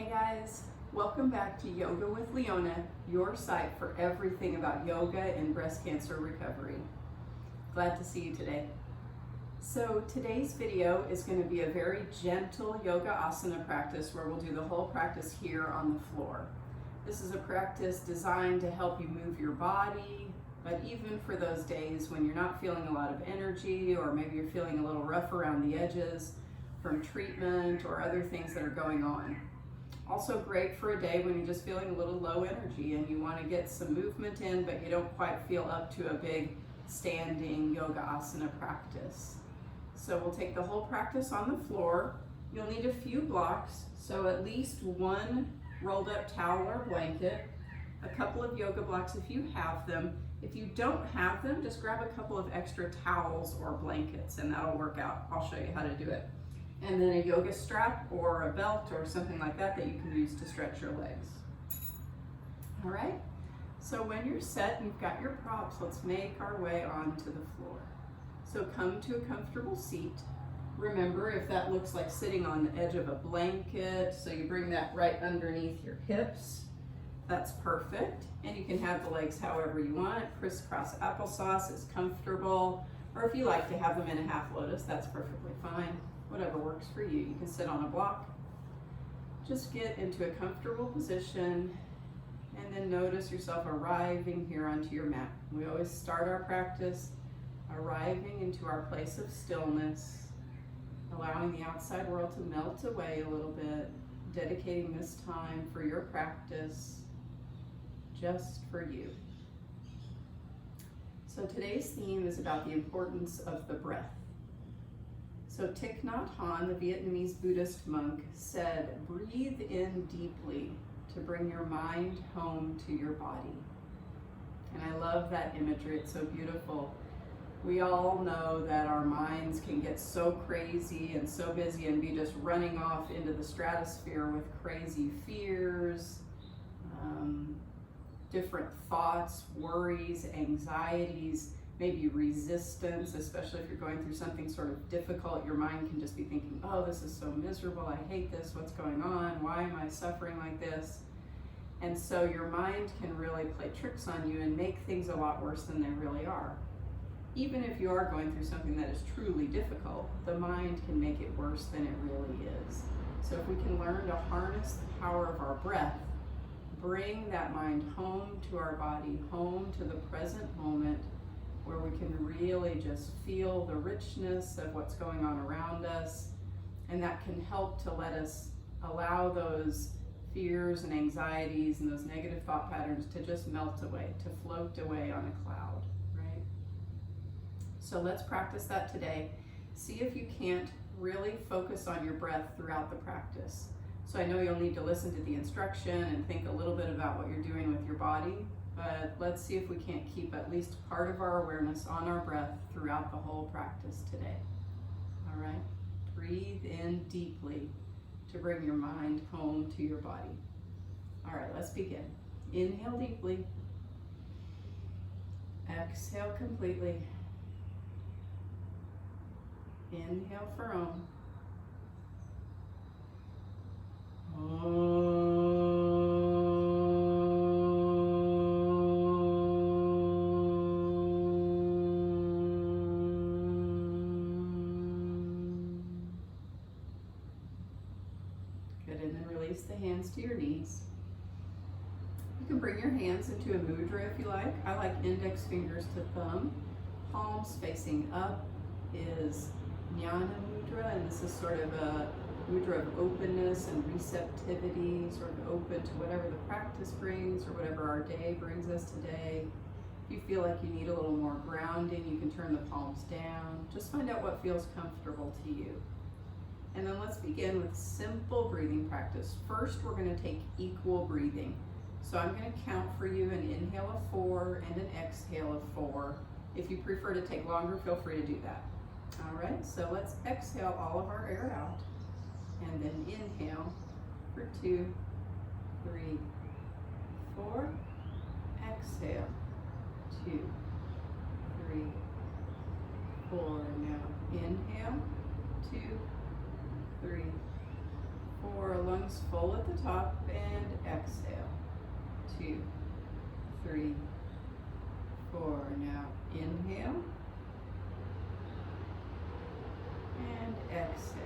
Hey guys, welcome back to Yoga with Leona, your site for everything about yoga and breast cancer recovery. Glad to see you today. So today's video is going to be a very gentle yoga asana practice where we'll do the whole practice here on the floor. This is a practice designed to help you move your body, but even for those days when you're not feeling a lot of energy or maybe you're feeling a little rough around the edges from treatment or other things that are going on. Also great for a day when you're just feeling a little low energy and you want to get some movement in, but you don't quite feel up to a big standing yoga asana practice. So we'll take the whole practice on the floor. You'll need a few blocks, so at least one rolled up towel or blanket, a couple of yoga blocks if you have them. If you don't have them, just grab a couple of extra towels or blankets and that'll work out. I'll show you how to do it. And then a yoga strap or a belt or something like that that you can use to stretch your legs. All right, so when you're set and you've got your props, let's make our way onto the floor. So come to a comfortable seat. Remember, if that looks like sitting on the edge of a blanket, so you bring that right underneath your hips, that's perfect. And you can have the legs however you want. Crisscross applesauce is comfortable, or if you like to have them in a half lotus, that's perfectly fine. Whatever works for you. You can sit on a block. Just get into a comfortable position and then notice yourself arriving here onto your mat. We always start our practice arriving into our place of stillness, allowing the outside world to melt away a little bit, dedicating this time for your practice, just for you. So today's theme is about the importance of the breath. So Thich Nhat Hanh, the Vietnamese Buddhist monk, said, breathe in deeply to bring your mind home to your body. And I love that imagery, it's so beautiful. We all know that our minds can get so crazy and so busy and be just running off into the stratosphere with crazy fears, different thoughts, worries, anxieties, maybe resistance, especially if you're going through something sort of difficult. Your mind can just be thinking, oh, this is so miserable, I hate this, what's going on, why am I suffering like this? And so your mind can really play tricks on you and make things a lot worse than they really are. Even if you are going through something that is truly difficult, the mind can make it worse than it really is. So if we can learn to harness the power of our breath, bring that mind home to our body, home to the present moment, where we can really just feel the richness of what's going on around us, and that can help to let us allow those fears and anxieties and those negative thought patterns to just melt away, to float away on a cloud, right? So let's practice that today. See if you can't really focus on your breath throughout the practice. So I know you'll need to listen to the instruction and think a little bit about what you're doing with your body, but let's see if we can't keep at least part of our awareness on our breath throughout the whole practice today. All right, breathe in deeply to bring your mind home to your body. All right, let's begin. Inhale deeply. Exhale completely. Inhale for Om. Good, and then release the hands to your knees. You can bring your hands into a mudra if you like. I like index fingers to thumb. Palms facing up is Jnana mudra, and this is sort of a mudra of openness and receptivity, sort of open to whatever the practice brings or whatever our day brings us today. If you feel like you need a little more grounding, you can turn the palms down. Just find out what feels comfortable to you. And then let's begin with simple breathing practice. First, we're going to take equal breathing. So I'm going to count for you an inhale of 4 and an exhale of 4. If you prefer to take longer, feel free to do that. All right, so let's exhale all of our air out. And then inhale for 2, 3, 4. Exhale, 2, 3, 4. Now inhale, 2, 3, 4. lungs full at the top, and exhale. 2, 3, 4. Now inhale and exhale.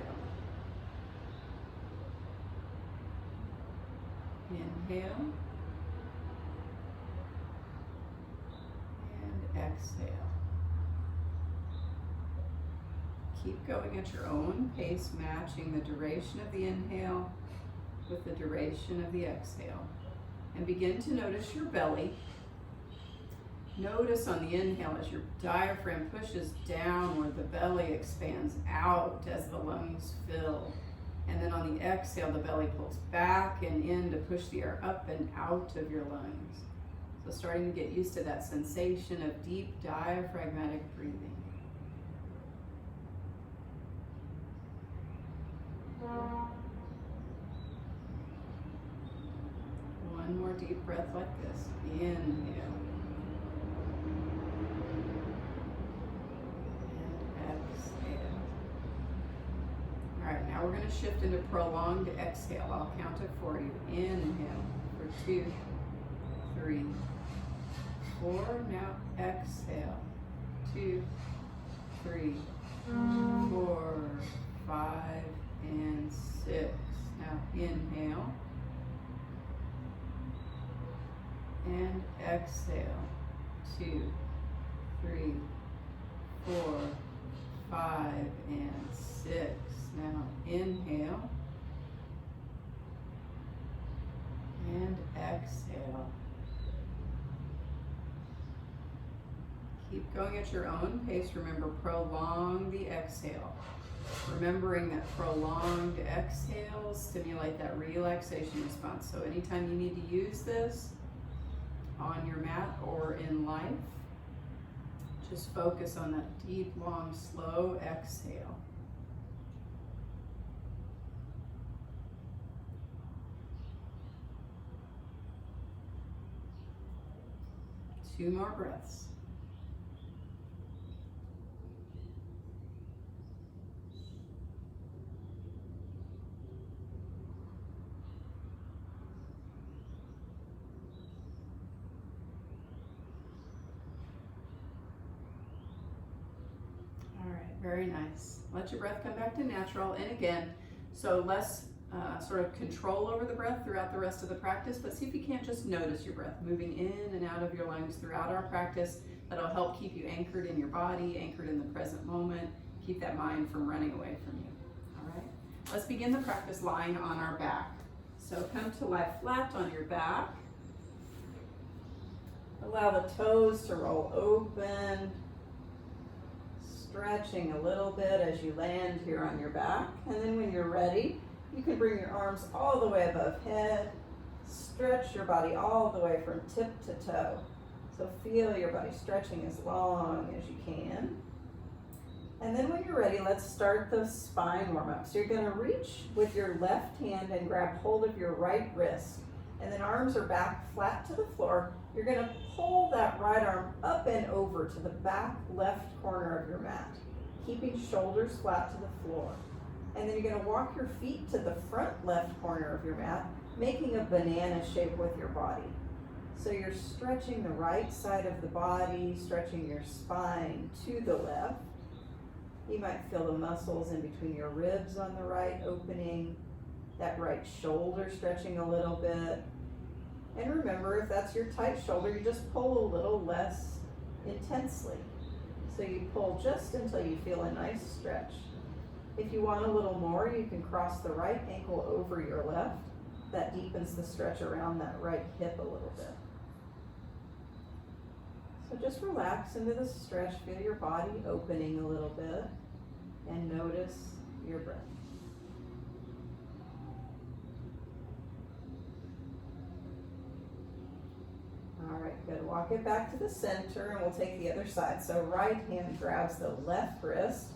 Inhale and exhale. Keep going at your own pace, matching the duration of the inhale with the duration of the exhale. And begin to notice your belly. Notice on the inhale as your diaphragm pushes downward, the belly expands out as the lungs fill. And then on the exhale, the belly pulls back and in to push the air up and out of your lungs. So starting to get used to that sensation of deep diaphragmatic breathing. One more deep breath like this. Inhale. And exhale. All right, now we're going to shift into prolonged exhale. I'll count it for you. Inhale for 2, 3, 4. Now exhale. 2, 3, 4, 5, and 6. Now inhale and exhale. 2, 3, 4, 5, and 6. Now inhale and exhale. Keep going at your own pace. Remember, prolong the exhale. Remembering that prolonged exhales stimulate that relaxation response. So anytime you need to use this on your mat or in life, just focus on that deep, long, slow exhale. Two more breaths. Very nice. Let your breath come back to natural. And again, so less sort of control over the breath throughout the rest of the practice, but see if you can't just notice your breath moving in and out of your lungs throughout our practice. That'll help keep you anchored in your body, anchored in the present moment, keep that mind from running away from you. All right, let's begin the practice lying on our back. So come to lie flat on your back. Allow the toes to roll open, stretching a little bit as you land here on your back. And then when you're ready, you can bring your arms all the way above head. Stretch your body all the way from tip to toe. So feel your body stretching as long as you can. And then when you're ready, let's start the spine warm up. So you're going to reach with your left hand and grab hold of your right wrist. And then arms are back flat to the floor. You're going to pull that right arm up and over to the back left corner of your mat, keeping shoulders flat to the floor. And then you're going to walk your feet to the front left corner of your mat, making a banana shape with your body. So you're stretching the right side of the body, stretching your spine to the left. You might feel the muscles in between your ribs on the right opening, that right shoulder stretching a little bit. And remember, if that's your tight shoulder, you just pull a little less intensely. So you pull just until you feel a nice stretch. If you want a little more, you can cross the right ankle over your left. That deepens the stretch around that right hip a little bit. So just relax into the stretch. Feel your body opening a little bit and notice your breath. All right, good. Walk it back to the center and we'll take the other side. So right hand grabs the left wrist,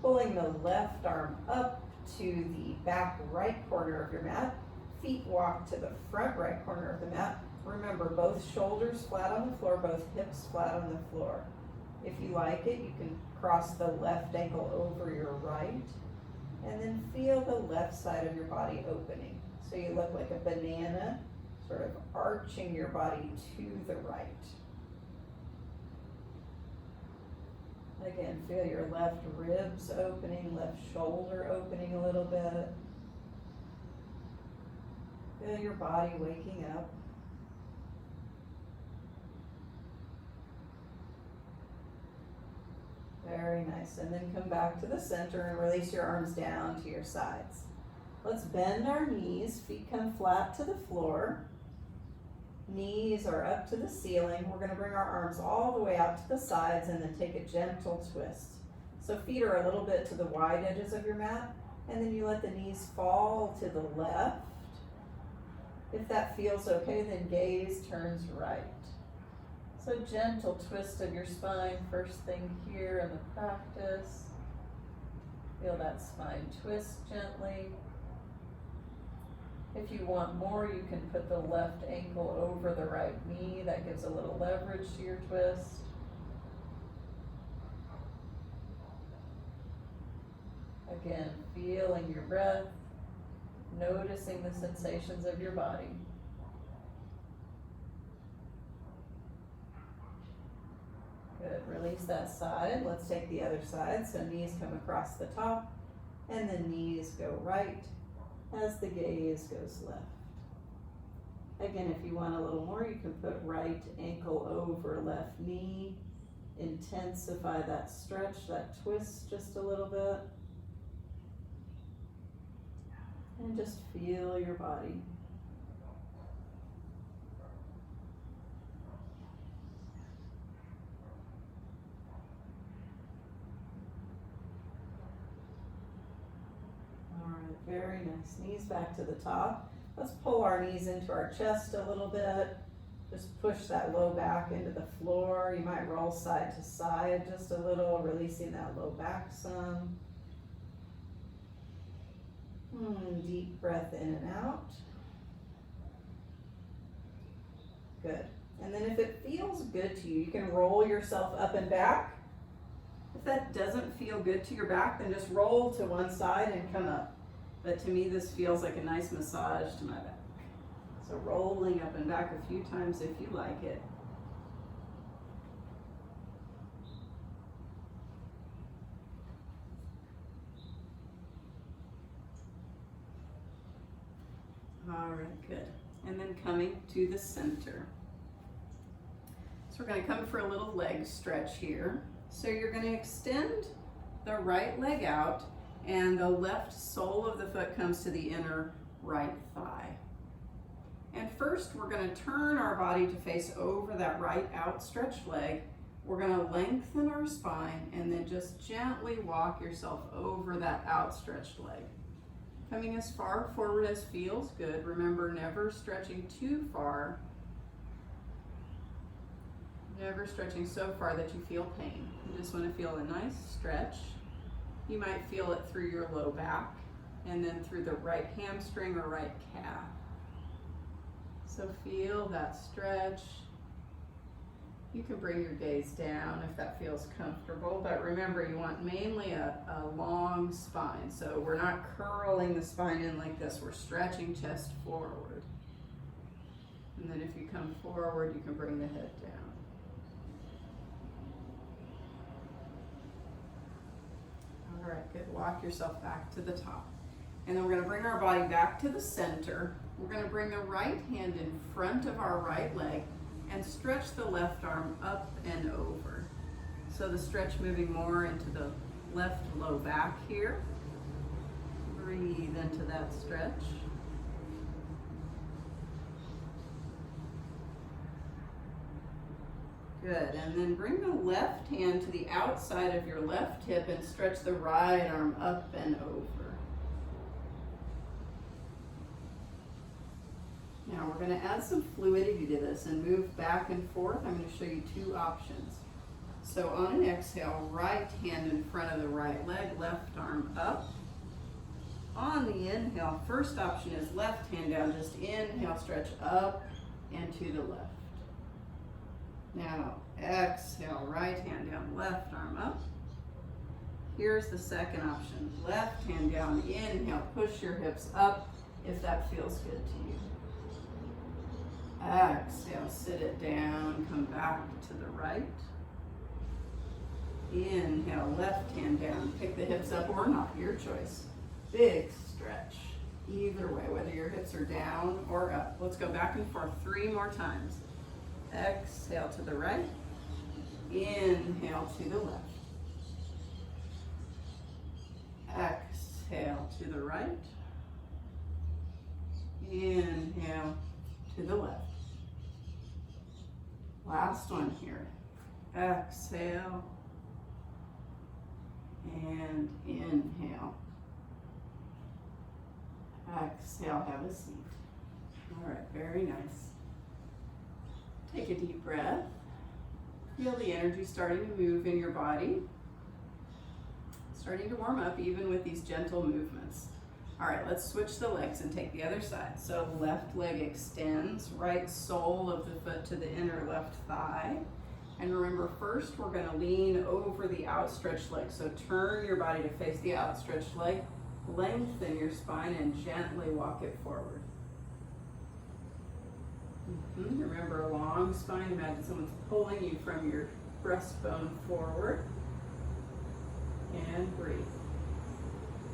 pulling the left arm up to the back right corner of your mat. Feet walk to the front right corner of the mat. Remember, both shoulders flat on the floor, both hips flat on the floor. If you like it, you can cross the left ankle over your right. And then feel the left side of your body opening. So you look like a banana, sort of arching your body to the right. Again, feel your left ribs opening, left shoulder opening a little bit. Feel your body waking up. Very nice. And then come back to the center and release your arms down to your sides. Let's bend our knees, feet come flat to the floor. Knees are up to the ceiling. We're going to bring our arms all the way out to the sides and then take a gentle twist. So feet are a little bit to the wide edges of your mat, and then you let the knees fall to the left. If that feels okay, then gaze turns right. So gentle twist of your spine, first thing here in the practice. Feel that spine twist gently. If you want more, you can put the left ankle over the right knee. That gives a little leverage to your twist. Again, feeling your breath, noticing the sensations of your body. Good, release that side. Let's take the other side. So knees come across the top and then knees go right as the gaze goes left. Again, if you want a little more, you can put right ankle over left knee. Intensify that stretch, that twist just a little bit. And just feel your body. Very nice. Knees back to the top. Let's pull our knees into our chest a little bit. Just push that low back into the floor. You might roll side to side just a little, releasing that low back some. Deep breath in and out. Good. And then if it feels good to you, you can roll yourself up and back. If that doesn't feel good to your back, then just roll to one side and come up. But to me, this feels like a nice massage to my back. So rolling up and back a few times if you like it. All right, good. And then coming to the center. So we're going to come for a little leg stretch here. So you're going to extend the right leg out, and the left sole of the foot comes to the inner right thigh. And first, we're going to turn our body to face over that right outstretched leg. We're going to lengthen our spine and then just gently walk yourself over that outstretched leg. Coming as far forward as feels good. Remember, never stretching too far. Never stretching so far that you feel pain. You just want to feel a nice stretch. You might feel it through your low back and then through the right hamstring or right calf. So feel that stretch. You can bring your gaze down if that feels comfortable, but remember, you want mainly a long spine. So we're not curling the spine in like this, we're stretching chest forward. And then if you come forward, you can bring the head down. All right, good. Walk yourself back to the top. And then we're going to bring our body back to the center. We're going to bring the right hand in front of our right leg and stretch the left arm up and over. So the stretch moving more into the left low back here. Breathe into that stretch. Good, and then bring the left hand to the outside of your left hip and stretch the right arm up and over. Now we're going to add some fluidity to this and move back and forth. I'm going to show you two options. So on an exhale, right hand in front of the right leg, left arm up. On the inhale, first option is left hand down. Just inhale, stretch up and to the left. Now exhale, right hand down, left arm up. Here's the second option. Left hand down, inhale, push your hips up if that feels good to you. Exhale, sit it down, come back to the right. Inhale, left hand down, pick the hips up or not, your choice. Big stretch, either way, whether your hips are down or up. Let's go back and forth 3 more times. Exhale to the right, inhale to the left. Exhale to the right, inhale to the left. Last one here. Exhale and inhale. Exhale, have a seat. All right, very nice. Take a deep breath. Feel the energy starting to move in your body. Starting to warm up even with these gentle movements. All right, let's switch the legs and take the other side. So left leg extends, right sole of the foot to the inner left thigh. And remember, first we're gonna lean over the outstretched leg. So turn your body to face the outstretched leg, lengthen your spine and gently walk it forward. Remember, a long spine, imagine someone's pulling you from your breastbone forward. And breathe.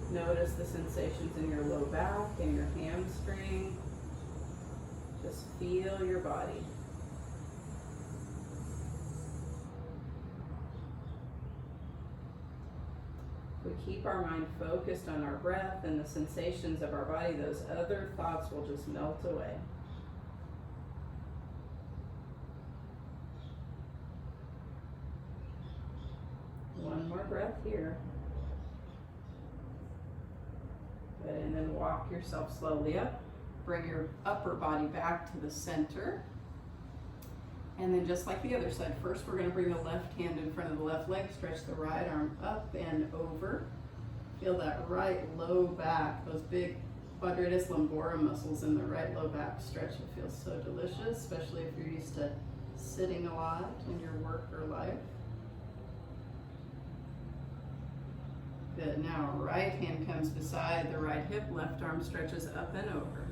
Notice the sensations in your low back and your hamstring. Just feel your body. If we keep our mind focused on our breath and the sensations of our body, those other thoughts will just melt away. One more breath here. Good, and then walk yourself slowly up. Bring your upper body back to the center. And then just like the other side, first we're going to bring the left hand in front of the left leg, stretch the right arm up and over. Feel that right low back, those big quadratus lumborum muscles in the right low back stretch. It feels so delicious, especially if you're used to sitting a lot in your work or life. Good, now right hand comes beside the right hip, left arm stretches up and over.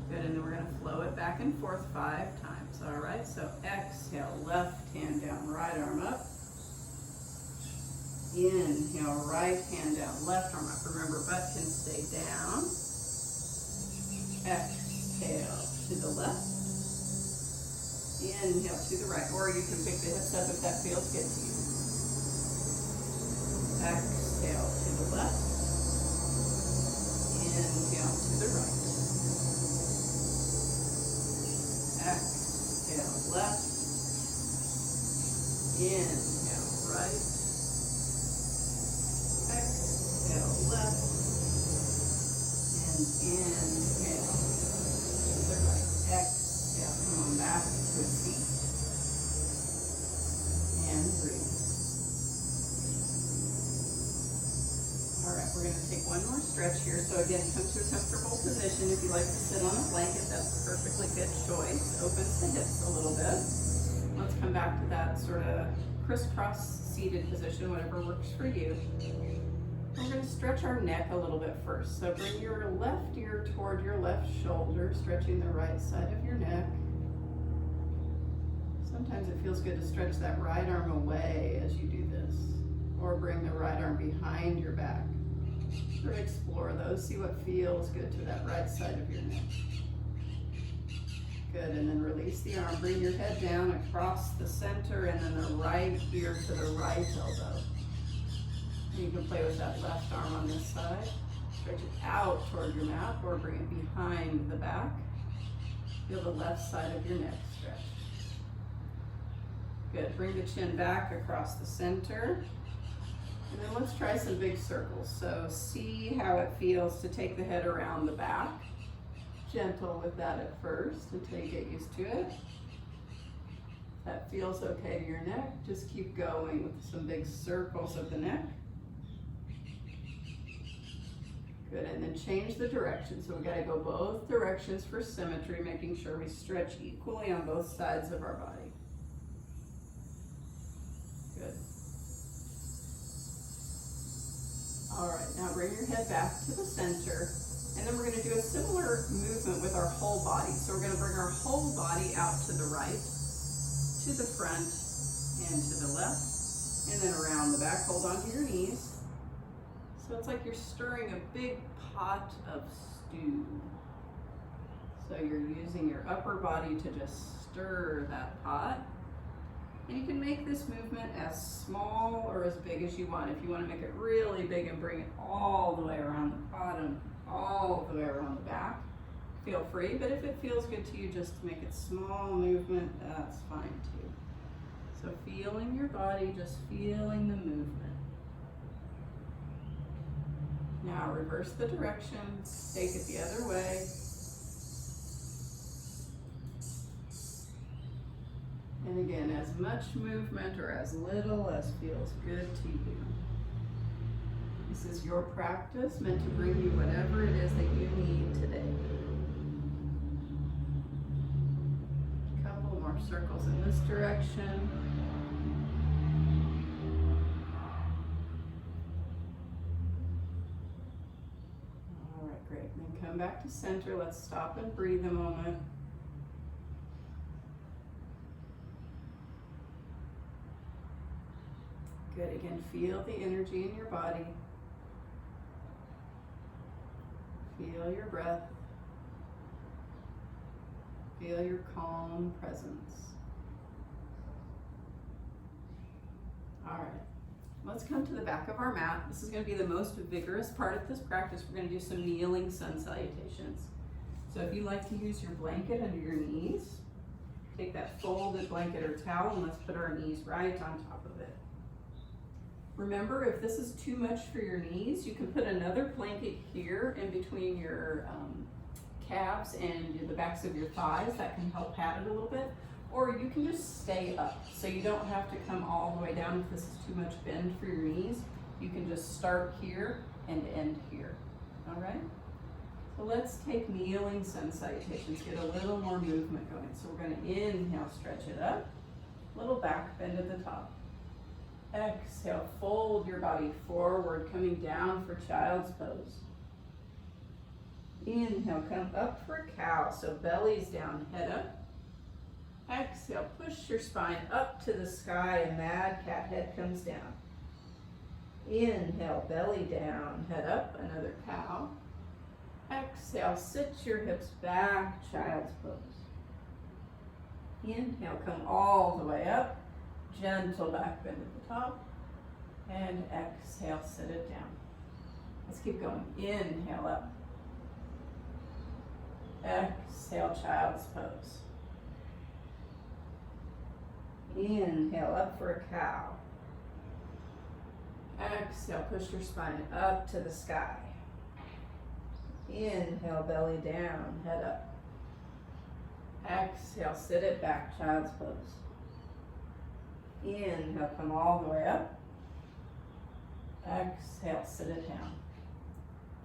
Good, and then we're gonna flow it back and forth 5 times, all right? So exhale, left hand down, right arm up. Inhale, right hand down, left arm up. Remember, butt can stay down. Exhale to the left. Inhale to the right, or you can pick the hips up if that feels good to you. Exhale to the left. Inhale to the right. Exhale left. Inhale right. Exhale left. And inhale to the right. Exhale, come on back to a seat. And breathe. All right, we're going to take one more stretch here. So again, come to a comfortable position. If you like to sit on a blanket, that's a perfectly good choice. Opens the hips a little bit. Let's come back to that sort of crisscross seated position, whatever works for you. We're going to stretch our neck a little bit first. So bring your left ear toward your left shoulder, stretching the right side of your neck. Sometimes it feels good to stretch that right arm away as you do this, or bring the right arm behind your back. Sort of explore those, see what feels good to that right side of your neck. Good, and then release the arm. Bring your head down across the center and then the right ear to the right elbow. And you can play with that left arm on this side. Stretch it out toward your mat or bring it behind the back. Feel the left side of your neck stretch. Good, bring the chin back across the center. And then let's try some big circles. So see how it feels to take the head around the back. Gentle with that at first until you get used to it. If that feels okay to your neck, just keep going with some big circles of the neck. Good, and then change the direction. So we gotta go both directions for symmetry, making sure we stretch equally on both sides of our body. Now bring your head back to the center, and then we're going to do a similar movement with our whole body. So we're going to bring our whole body out to the right, to the front, and to the left, and then around the back. Hold on to your knees. So it's like you're stirring a big pot of stew. So you're using your upper body to just stir that pot. And you can make this movement as small or as big as you want. If you want to make it really big and bring it all the way around the bottom, all the way around the back, feel free. But if it feels good to you just to make it small movement, that's fine too. So feeling your body, just feeling the movement. Now reverse the direction, take it the other way. And again, as much movement or as little as feels good to you. This is your practice, meant to bring you whatever it is that you need today. A couple more circles in this direction. All right, great. Then come back to center. Let's stop and breathe a moment. Good. Again, feel the energy in your body. Feel your breath. Feel your calm presence. All right. Let's come to the back of our mat. This is going to be the most vigorous part of this practice. We're going to do some kneeling sun salutations. So if you like to use your blanket under your knees, take that folded blanket or towel and let's put our knees right on top of it. Remember, if this is too much for your knees, you can put another blanket here in between your calves and the backs of your thighs. That can help pat it a little bit. Or you can just stay up, so you don't have to come all the way down if this is too much bend for your knees. You can just start here and end here. All right? So let's take kneeling sun salutations, get a little more movement going. So we're going to inhale, stretch it up, little back bend at the top. Exhale, fold your body forward, coming down for child's pose. Inhale, come up for cow, so belly's down, head up. Exhale, push your spine up to the sky, and mad cat, head comes down. Inhale, belly down, head up, another cow. Exhale, sit your hips back, child's pose. Inhale, come all the way up. Gentle back bend at the top, and exhale, sit it down. Let's keep going. Inhale up. Exhale, child's pose. Inhale up for a cow. Exhale, push your spine up to the sky. Inhale, belly down, head up. Exhale, sit it back, child's pose. Inhale, come all the way up. Exhale, sit it down.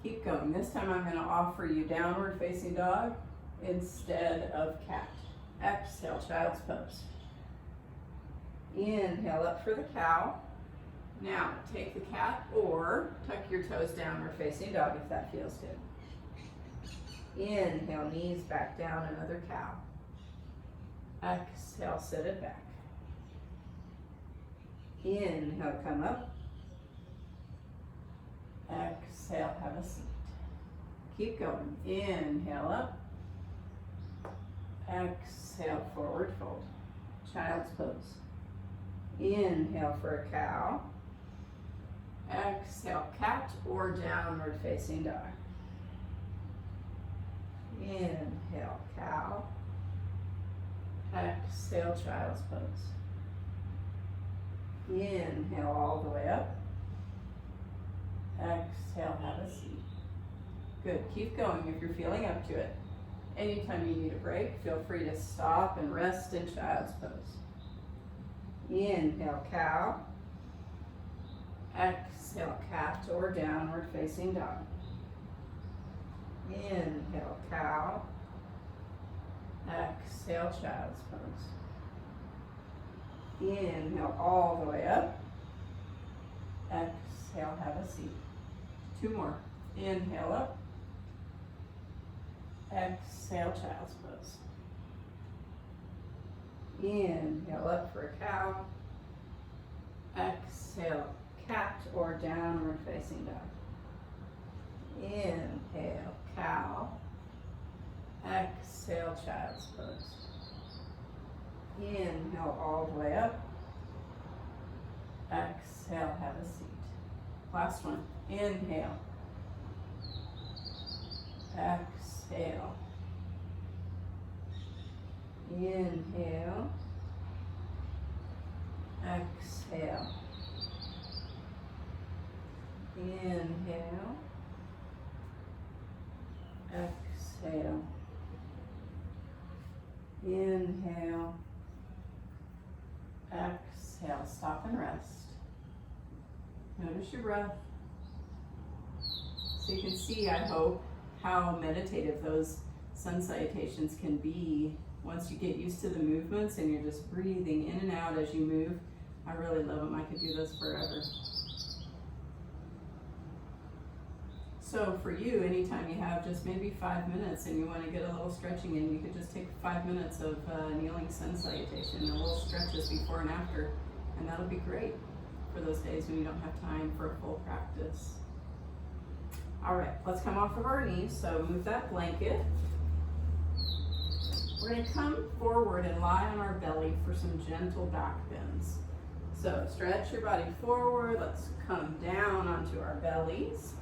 Keep going. This time I'm going to offer you downward facing dog instead of cat. Exhale, child's pose. Inhale up for the cow. Now take the cat or tuck your toes downward facing dog if that feels good. Inhale, knees back down, another cow. Exhale, sit it back. Inhale, come up. Exhale, have a seat. Keep going. Inhale up. Exhale, forward fold. Child's pose. Inhale for a cow. Exhale, cat or downward facing dog. Inhale, cow. Exhale, child's pose. Inhale all the way up. Exhale, have a seat. Good, keep going if you're feeling up to it. Anytime you need a break, feel free to stop and rest in child's pose. Inhale, cow. Exhale, cat or downward facing dog. Inhale, cow. Exhale, child's pose. Inhale all the way up. Exhale, have a seat. 2 more. Inhale up. Exhale, child's pose. Inhale up for a cow. Exhale, cat or downward facing dog. Inhale, cow. Exhale, child's pose. Inhale all the way up. Exhale, have a seat. Last one. Inhale. Exhale. Inhale. Exhale. Inhale. Exhale. Inhale. Exhale. Stop and rest. Notice your breath. So you can see, I hope, how meditative those sun salutations can be once you get used to the movements and you're just breathing in and out as you move. I really love them. I could do this forever. So for you, anytime you have just maybe 5 minutes and you want to get a little stretching in, you could just take 5 minutes of kneeling sun salutation, a little stretches before and after, and that'll be great for those days when you don't have time for a full practice. All right, let's come off of our knees. So move that blanket. We're going to come forward and lie on our belly for some gentle back bends. So stretch your body forward. Let's come down onto our bellies.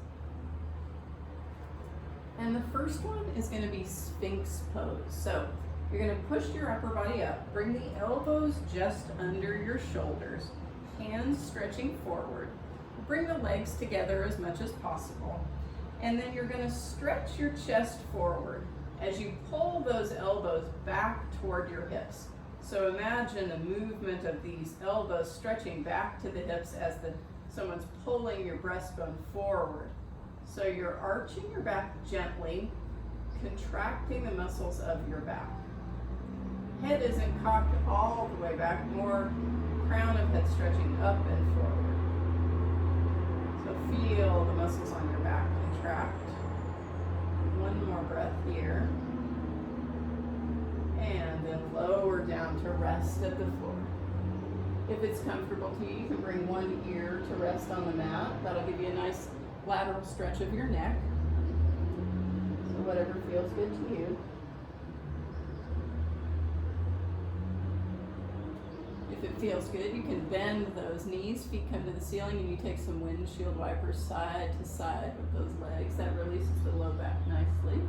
And the first one is going to be Sphinx pose. So you're going to push your upper body up. Bring the elbows just under your shoulders. Hands stretching forward. Bring the legs together as much as possible. And then you're going to stretch your chest forward as you pull those elbows back toward your hips. So imagine a movement of these elbows stretching back to the hips as someone's pulling your breastbone forward. So you're arching your back gently, contracting the muscles of your back. Head isn't cocked all the way back, more crown of head stretching up and forward. So feel the muscles on your back contract. One more breath here. And then lower down to rest at the floor. If it's comfortable to you, you can bring one ear to rest on the mat. That'll give you a nice lateral stretch of your neck. So whatever feels good to you. If it feels good, you can bend those knees, feet come to the ceiling, and you take some windshield wipers side to side with those legs. That releases the low back nicely.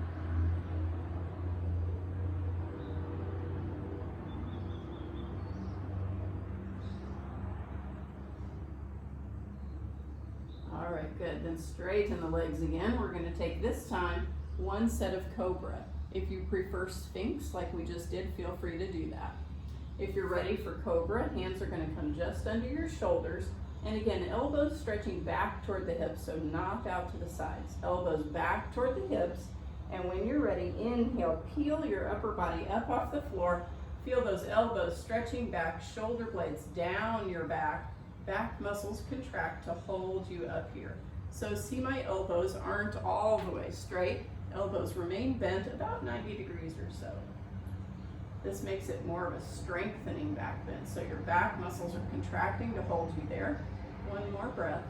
All right, good. Then straighten the legs again. We're going to take this time one set of Cobra. If you prefer Sphinx like we just did, feel free to do that. If you're ready for Cobra, hands are going to come just under your shoulders. And again, elbows stretching back toward the hips, so not out to the sides. Elbows back toward the hips. And when you're ready, inhale, peel your upper body up off the floor. Feel those elbows stretching back, shoulder blades down your back. Back muscles contract to hold you up here. So see, my elbows aren't all the way straight. Elbows remain bent about 90 degrees or so. This makes it more of a strengthening back bend. So your back muscles are contracting to hold you there. One more breath.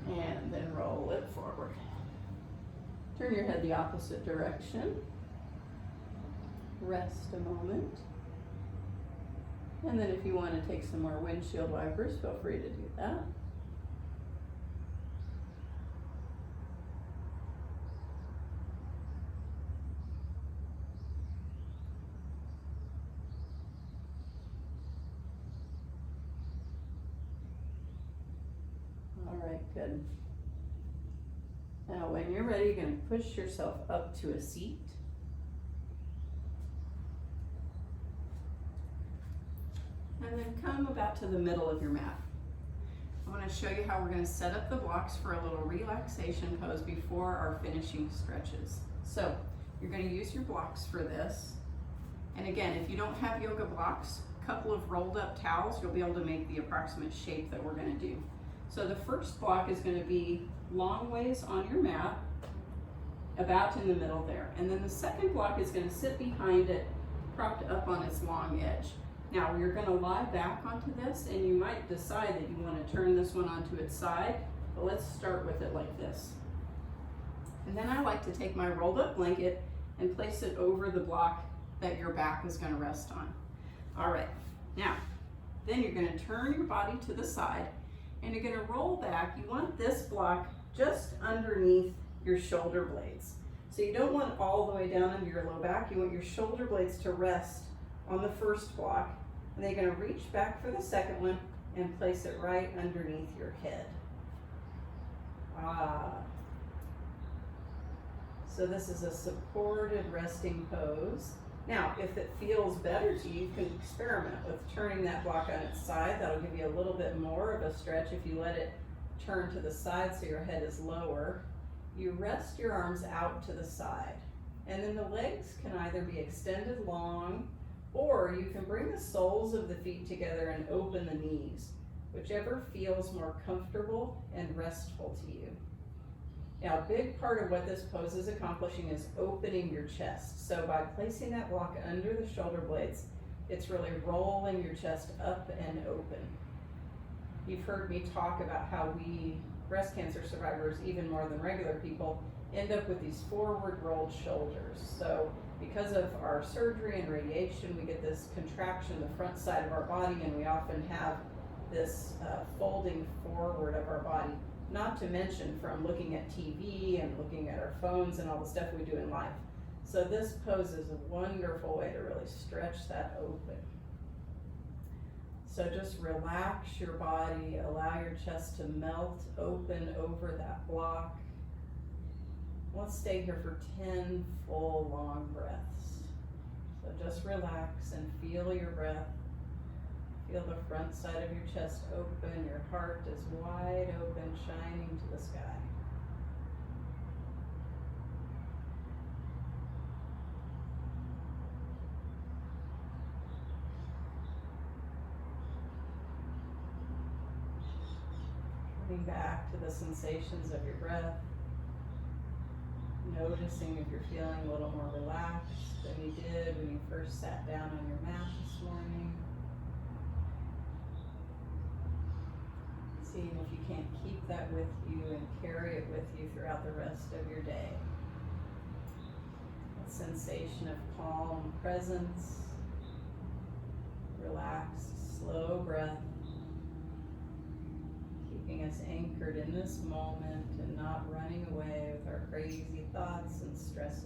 And then roll it forward. Turn your head the opposite direction. Rest a moment. And then if you want to take some more windshield wipers, feel free to do that. All right, good. Now when you're ready, you're going to push yourself up to a seat. And then come about to the middle of your mat. I want to show you how we're going to set up the blocks for a little relaxation pose before our finishing stretches. So you're going to use your blocks for this. And again, if you don't have yoga blocks, a couple of rolled up towels, you'll be able to make the approximate shape that we're going to do. So the first block is going to be long ways on your mat, about in the middle there. And then the second block is going to sit behind it, propped up on its long edge. Now you're going to lie back onto this, and you might decide that you want to turn this one onto its side, but let's start with it like this. And then I like to take my rolled up blanket and place it over the block that your back is going to rest on. All right, now, then you're going to turn your body to the side, and you're going to roll back. You want this block just underneath your shoulder blades. So you don't want all the way down into your low back. You want your shoulder blades to rest on the first block, and then you're going to reach back for the second one and place it right underneath your head. So this is a supported resting pose. Now, if it feels better to you, you can experiment with turning that block on its side. That'll give you a little bit more of a stretch if you let it turn to the side so your head is lower. You rest your arms out to the side, and then the legs can either be extended long, or you can bring the soles of the feet together and open the knees, whichever feels more comfortable and restful to you. Now, a big part of what this pose is accomplishing is opening your chest. So by placing that block under the shoulder blades, it's really rolling your chest up and open. You've heard me talk about how we, breast cancer survivors, even more than regular people, end up with these forward rolled shoulders. So because of our surgery and radiation, we get this contraction in the front side of our body, and we often have this folding forward of our body. Not to mention from looking at TV and looking at our phones and all the stuff we do in life. So this pose is a wonderful way to really stretch that open. So just relax your body, allow your chest to melt open over that block. Let's stay here for 10 full long breaths. So just relax and feel your breath. Feel the front side of your chest open, your heart is wide open, shining to the sky. Coming back to the sensations of your breath, noticing if you're feeling a little more relaxed than you did when you first sat down on your mat this morning. Seeing if you can't keep that with you and carry it with you throughout the rest of your day. A sensation of calm presence, relaxed, slow breath, keeping us anchored in this moment and not running away with our crazy thoughts and stresses.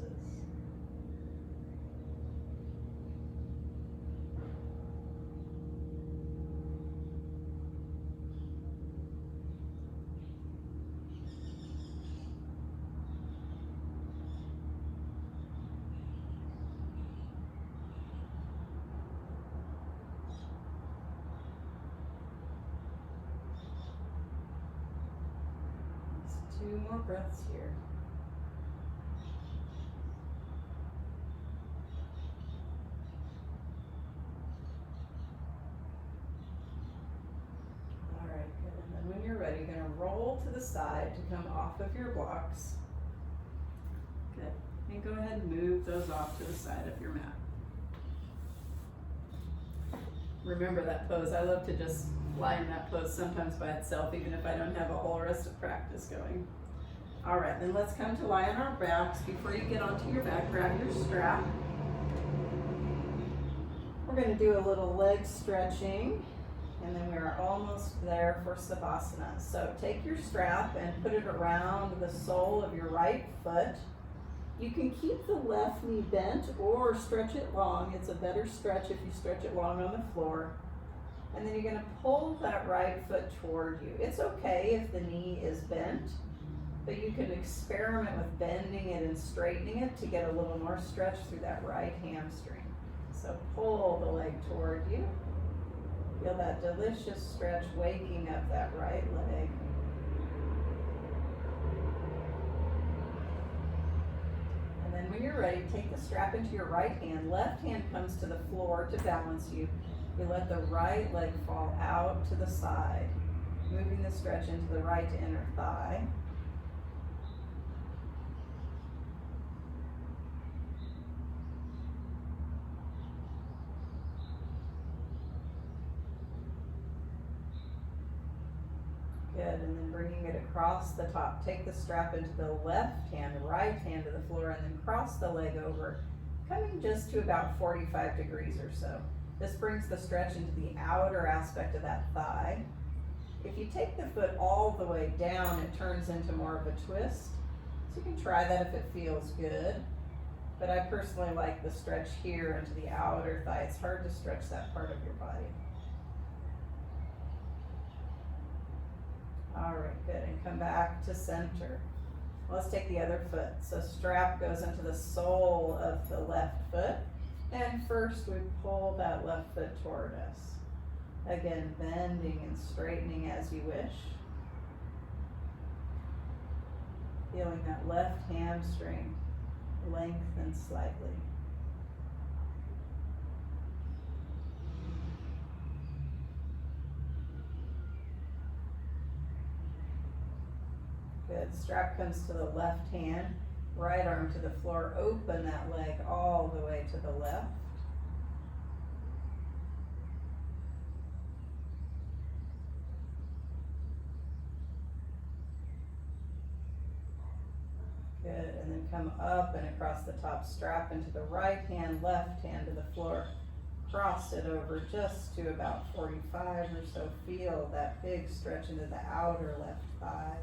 Two more breaths here. All right, good. And then when you're ready, you're going to roll to the side to come off of your blocks. Good. And go ahead and move those off to the side of your mat. Remember that pose. I love to just lie in that pose sometimes by itself, even if I don't have a whole rest of practice going. All right, then let's come to lie on our backs. Before you get onto your back, grab your strap. We're going to do a little leg stretching, and then we are almost there for Savasana. So take your strap and put it around the sole of your right foot. You can keep the left knee bent or stretch it long. It's a better stretch if you stretch it long on the floor. And then you're going to pull that right foot toward you. It's okay if the knee is bent, but you can experiment with bending it and straightening it to get a little more stretch through that right hamstring. So pull the leg toward you. Feel that delicious stretch waking up that right leg. And then when you're ready, take the strap into your right hand. Left hand comes to the floor to balance you. You let the right leg fall out to the side. Moving the stretch into the right inner thigh. Good, and then bringing it across the top. Take the strap into the left hand, right hand to the floor, and then cross the leg over, coming just to about 45 degrees or so. This brings the stretch into the outer aspect of that thigh. If you take the foot all the way down, it turns into more of a twist. So you can try that if it feels good. But I personally like the stretch here into the outer thigh. It's hard to stretch that part of your body. All right, good, and come back to center. Let's take the other foot. So strap goes into the sole of the left foot, and first we pull that left foot toward us. Again, bending and straightening as you wish. Feeling that left hamstring lengthen slightly. Good. Strap comes to the left hand, right arm to the floor. Open that leg all the way to the left. Good. And then come up and across the top. Strap into the right hand, left hand to the floor. Cross it over just to about 45 or so. Feel that big stretch into the outer left thigh.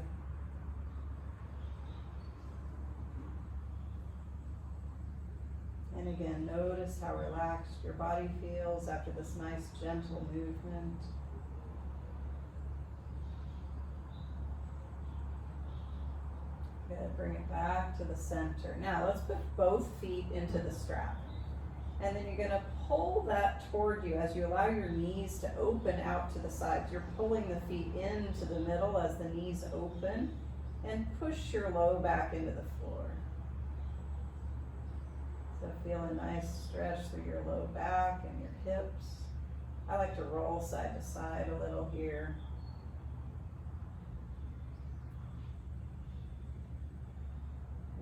And again, notice how relaxed your body feels after this nice gentle movement. Good, bring it back to the center. Now let's put both feet into the strap. And then you're gonna pull that toward you as you allow your knees to open out to the sides. You're pulling the feet into the middle as the knees open, and push your low back into the floor. So feel a nice stretch through your low back and your hips. I like to roll side to side a little here.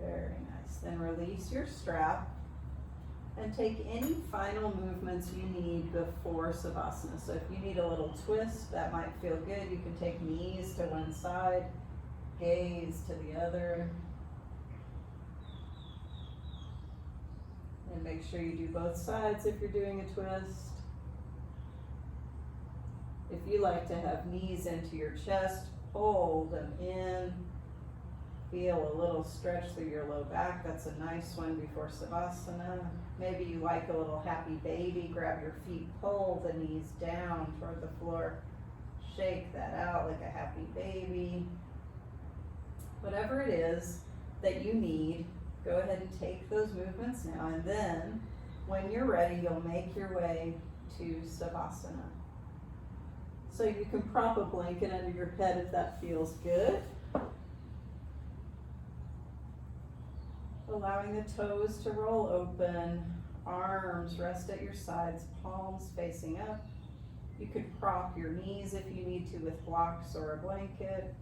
Very nice. Then release your strap and take any final movements you need before Savasana. So if you need a little twist, that might feel good. You can take knees to one side, gaze to the other. And make sure you do both sides if you're doing a twist. If you like to have knees into your chest, pull them in. Feel a little stretch through your low back. That's a nice one before Savasana. Maybe you like a little happy baby. Grab your feet, pull the knees down toward the floor. Shake that out like a happy baby. Whatever it is that you need, go ahead and take those movements now, and then when you're ready, you'll make your way to Savasana. So you can prop a blanket under your head if that feels good. Allowing the toes to roll open, arms rest at your sides, palms facing up. You could prop your knees if you need to with blocks or a blanket.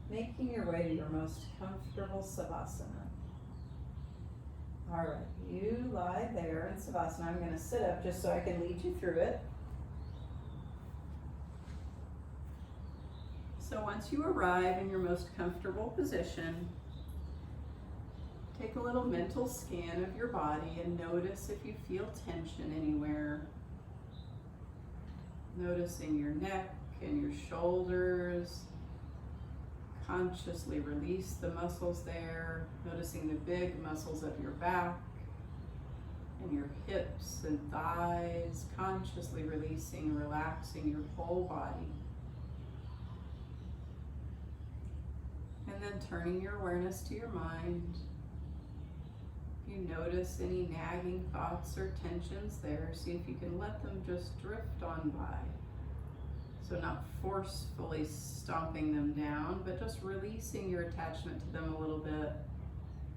Making your way to your most comfortable Savasana. All right, you lie there in Savasana. I'm going to sit up just so I can lead you through it. So once you arrive in your most comfortable position, take a little mental scan of your body and notice if you feel tension anywhere. Noticing your neck and your shoulders. Consciously release the muscles there, noticing the big muscles of your back and your hips and thighs, consciously releasing, relaxing your whole body. And then turning your awareness to your mind. If you notice any nagging thoughts or tensions there, see if you can let them just drift on by. So not forcefully stomping them down, but just releasing your attachment to them a little bit,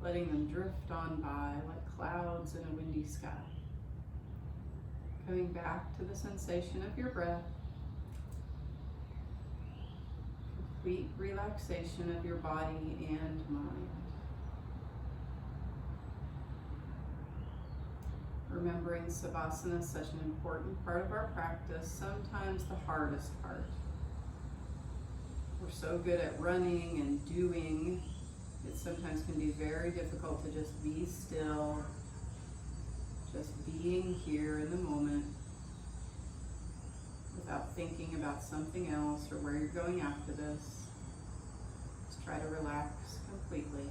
letting them drift on by like clouds in a windy sky. Coming back to the sensation of your breath. complete relaxation of your body and mind. Remembering Savasana is such an important part of our practice, sometimes the hardest part. We're so good at running and doing, it sometimes can be very difficult to just be still, just being here in the moment without thinking about something else or where you're going after this. Just try to relax completely.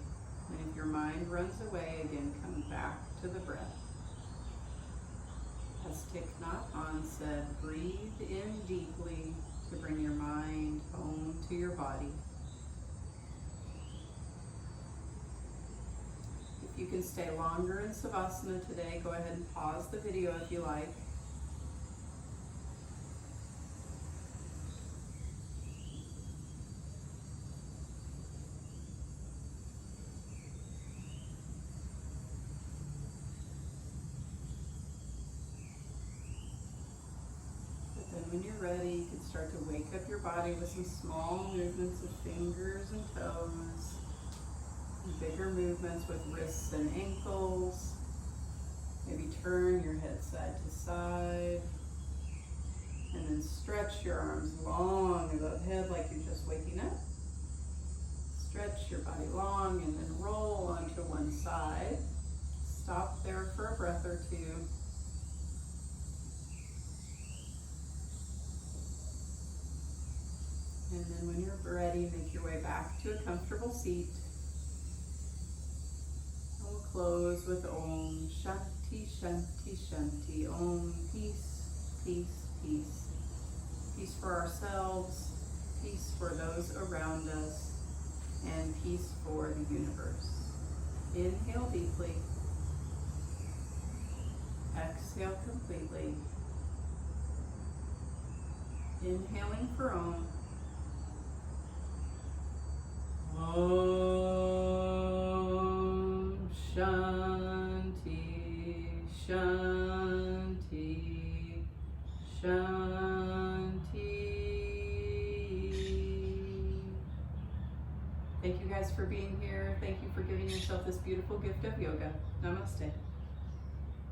And if your mind runs away, again, come back to the breath. As Thich Nhat Hanh said, breathe in deeply to bring your mind home to your body. If you can stay longer in Savasana today, go ahead and pause the video if you like. When you're ready, you can start to wake up your body with some small movements of fingers and toes, and bigger movements with wrists and ankles. Maybe turn your head side to side, and then stretch your arms long above head like you're just waking up. Stretch your body long and then roll onto one side. Stop there for a breath or two. And then when you're ready, make your way back to a comfortable seat. And we'll close with Om Shanti Shanti Shanti. Om, peace, peace, peace. Peace for ourselves, peace for those around us, and peace for the universe. Inhale deeply. Exhale completely. Inhaling for Om. Om Shanti Shanti Shanti. Thank you guys for being here. Thank you for giving yourself this beautiful gift of yoga. Namaste.